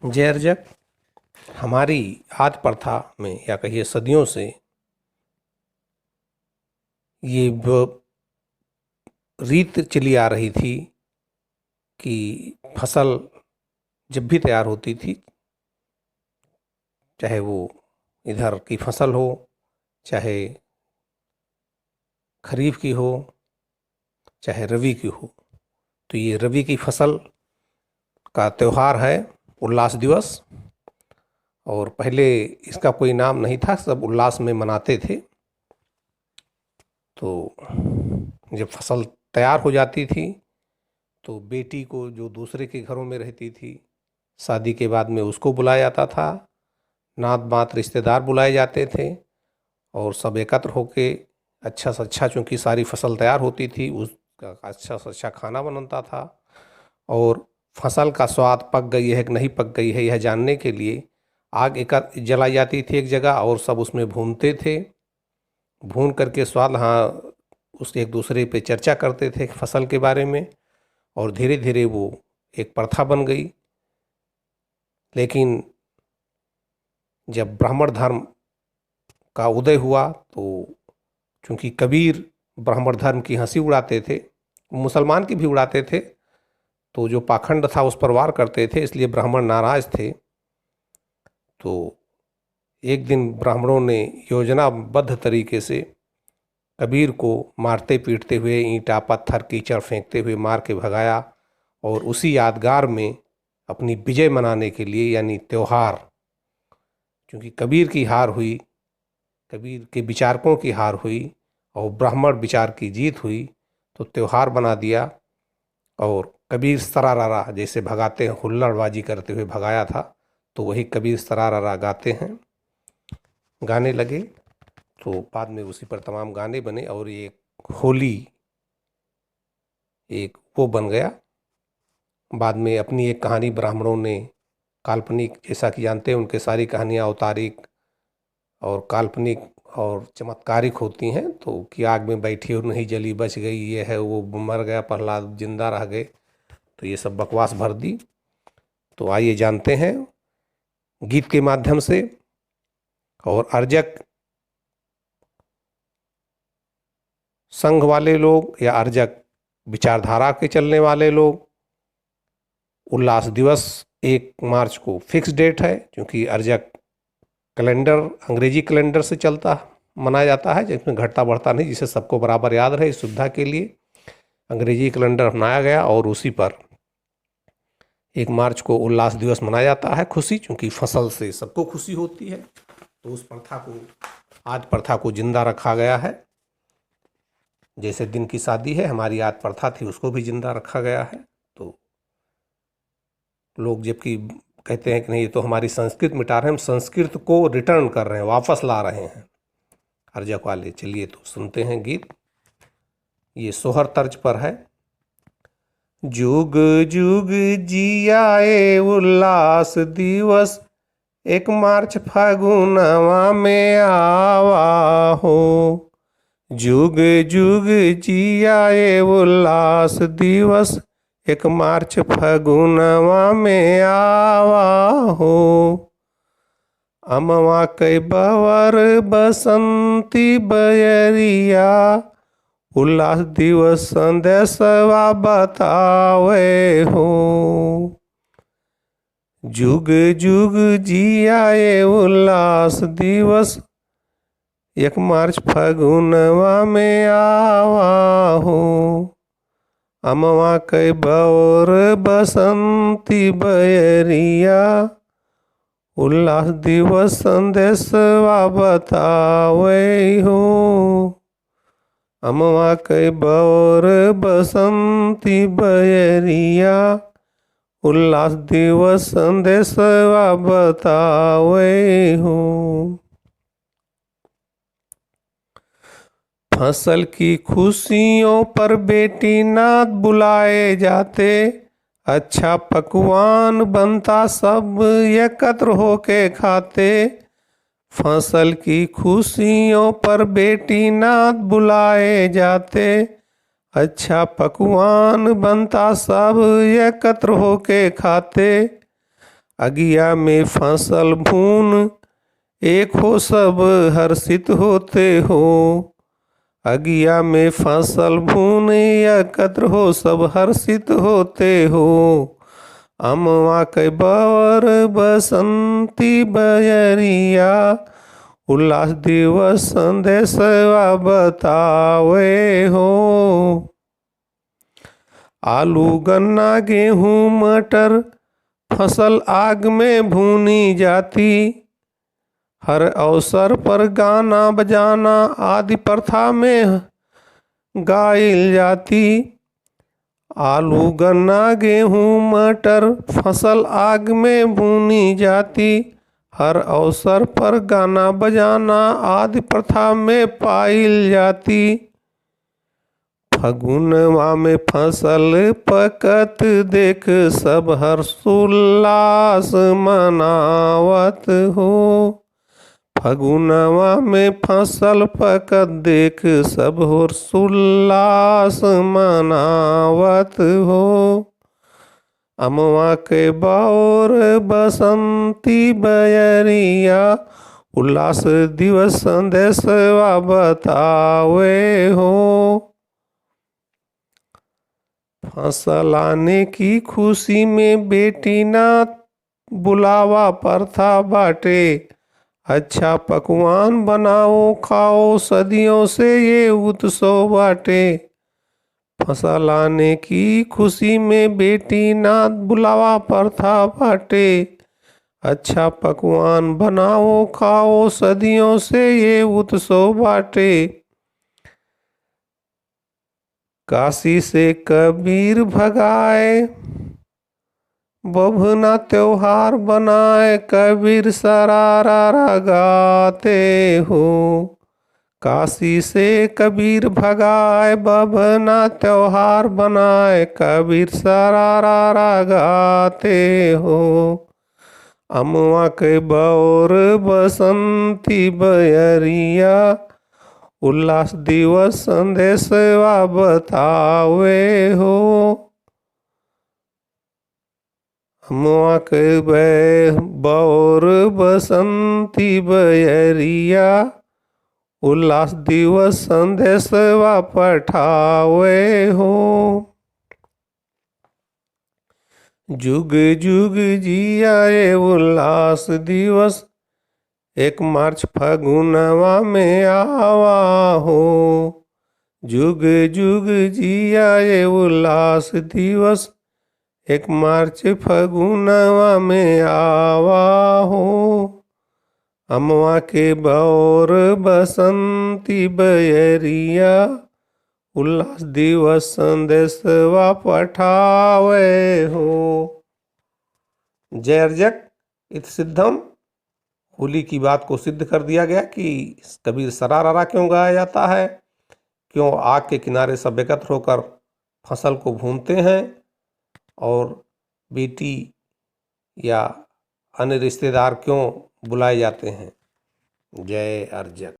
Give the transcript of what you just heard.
जय अर्जक। हमारी आद प्रथा में या कहिए सदियों से ये रीत चली आ रही थी कि फसल जब भी तैयार होती थी, चाहे वो इधर की फसल हो, चाहे खरीफ की हो, चाहे रबी की हो, तो ये रबी की फसल का त्यौहार है उल्लास दिवस। और पहले इसका कोई नाम नहीं था, सब उल्लास में मनाते थे। तो जब फसल तैयार हो जाती थी तो बेटी को जो दूसरे के घरों में रहती थी, शादी के बाद में उसको बुलाया जाता था, नात बात रिश्तेदार बुलाए जाते थे और सब एकत्र होके अच्छा से अच्छा, चूँकि सारी फसल तैयार होती थी, उसका अच्छा से अच्छा खाना बनता था। और फसल का स्वाद पक गई है कि नहीं पक गई है, यह जानने के लिए आग एक जलाई जाती थी एक जगह और सब उसमें भूनते थे। भून करके स्वाद, हाँ, उसके एक दूसरे पे चर्चा करते थे फसल के बारे में, और धीरे धीरे वो एक प्रथा बन गई। लेकिन जब ब्राह्मण धर्म का उदय हुआ तो चूँकि कबीर ब्राह्मण धर्म की हंसी उड़ाते थे, मुसलमान की भी उड़ाते थे, तो जो पाखंड था उस पर वार करते थे, इसलिए ब्राह्मण नाराज थे। तो एक दिन ब्राह्मणों ने योजनाबद्ध तरीके से कबीर को मारते पीटते हुए, ईंटा पत्थर कीचड़ फेंकते हुए मार के भगाया। और उसी यादगार में अपनी विजय मनाने के लिए, यानी त्योहार, क्योंकि कबीर की हार हुई, कबीर के विचारकों की हार हुई और ब्राह्मण विचार की जीत हुई, तो त्योहार बना दिया। और कबीर सरारा जैसे भगाते हैं, हुल्लड़बाजी करते हुए भगाया था, तो वही कबीर सरारा गाते हैं, गाने लगे। तो बाद में उसी पर तमाम गाने बने और ये होली एक वो बन गया। बाद में अपनी एक कहानी ब्राह्मणों ने काल्पनिक, जैसा कि जानते हैं उनके सारी कहानियाँ अवतारिक और काल्पनिक और चमत्कारिक होती हैं, तो कि आग में बैठी और नहीं जली, बच गई, ये है वो, मर गया प्रहलाद, जिंदा रह गए, तो ये सब बकवास भर दी। तो आइए जानते हैं गीत के माध्यम से। और अर्जक संघ वाले लोग या अर्जक विचारधारा के चलने वाले लोग, उल्लास दिवस 1 मार्च को फिक्स डेट है, क्योंकि अर्जक कैलेंडर अंग्रेजी कैलेंडर से चलता मनाया जाता है, जिसमें घटता बढ़ता नहीं, जिसे सबको बराबर याद रहे, इस सुविधा के लिए अंग्रेजी कैलेंडर अपनाया गया और उसी पर 1 मार्च को उल्लास दिवस मनाया जाता है। खुशी, क्योंकि फसल से सबको खुशी होती है, तो उस प्रथा को, आज प्रथा को जिंदा रखा गया है। जैसे दिन की शादी है, हमारी आज प्रथा थी, उसको भी जिंदा रखा गया है। तो लोग जबकि कहते हैं कि नहीं, ये तो हमारी संस्कृत मिटा रहे हैं, हम संस्कृत को रिटर्न कर रहे हैं, वापस ला रहे हैं अर्जक वाले। चलिए तो सुनते हैं गीत, ये सोहर तर्ज पर है। जुग जुग जियाए उल्लास दिवस, 1 मार्च फागुनवा में आवा हो। जुग जुग जियाए उल्लास दिवस, 1 मार्च फागुनवा में आवा हो। अमवा कई बवर बसंती बयरिया, उल्लास दिवस संदेशवा बतावे हो। जुग जुग जियाए उल्लास दिवस, 1 मार्च फागुनवा में आवा हो। अमवा कई बवर बसंती बयरिया, उल्लास दिवस संदेशवा बतावे हो। अमवा कई बवर बसंती बयरिया, उल्लास दिवस संदेशवा बतावे हो। फसल की खुशियों पर बेटी नात बुलाए जाते, अच्छा पकवान बनता सब एकत्र होके खाते। फसल की खुशियों पर बेटी नात बुलाए जाते, अच्छा पकवान बनता सब एकत्र होके खाते। अगिया में फसल भून एक हो सब हर्षित होते हो। अगिया में फसल भून एकत्र हो सब हर्षित होते हो। अमवा के बवर बसंती बयरिया उल्लास दिवस संदेशवा बतावे हो। आलू गन्ना गेहूँ मटर फसल आग में भूनी जाती। हर अवसर पर गाना बजाना आदि प्रथा में गाइल जाती। आलू गन्ना गेहूँ मटर फसल आग में भूनी जाती। हर अवसर पर गाना बजाना आदि प्रथा में पाइल जाती। फगुनवा में फसल पकत देख सब हर्षोल्लास मनावत हो। फगुनवा में फसल पकत देख सब हर्षोल्लास मनावत हो। अमवा के बौर बसंती बयरिया उल्लास दिवस संदेशवा बतावे हो। फसल आने की खुशी में बेटी नाथ बुलावा प्रथा बाटे। अच्छा पकवान बनाओ खाओ सदियों से ये उत्सव बाटे। फसल आने की खुशी में बेटी नाथ बुलावा प्रथा बाटे। अच्छा पकवान बनाओ खाओ सदियों से ये उत्सव बाटे। काशी से कबीर भगाए बभना त्योहार बनाए कबीर सरारा गाते हो। काशी से कबीर भगाए बभना त्योहार बनाए कबीर सरारा गाते हो। अमवा के बौर बसंती बयरिया उल्लास दिवस संदेशवा बतावे हो। अमवा के बौर बसंती बयरिया उल्लास दिवस संदेशवा पठावे हो। जुग जुग जियाए उल्लास दिवस 1 मार्च फगुनवा में आवा हो। जुग जुग जियाए उल्लास दिवस 1 मार्च फगुनवा में आवा हो। अमवा के बौर बसंती बयरिया उल्लास दिवस संदेशवा पठावे हो। जय अर्जक इत सिद्धम। होली की बात को सिद्ध कर दिया गया कि कबीर सरारा क्यों गाया जाता है, क्यों आग के किनारे सब एकत्र होकर फसल को भूनते हैं और बेटी या अन्य रिश्तेदार क्यों बुलाए जाते हैं। जय अर्जक।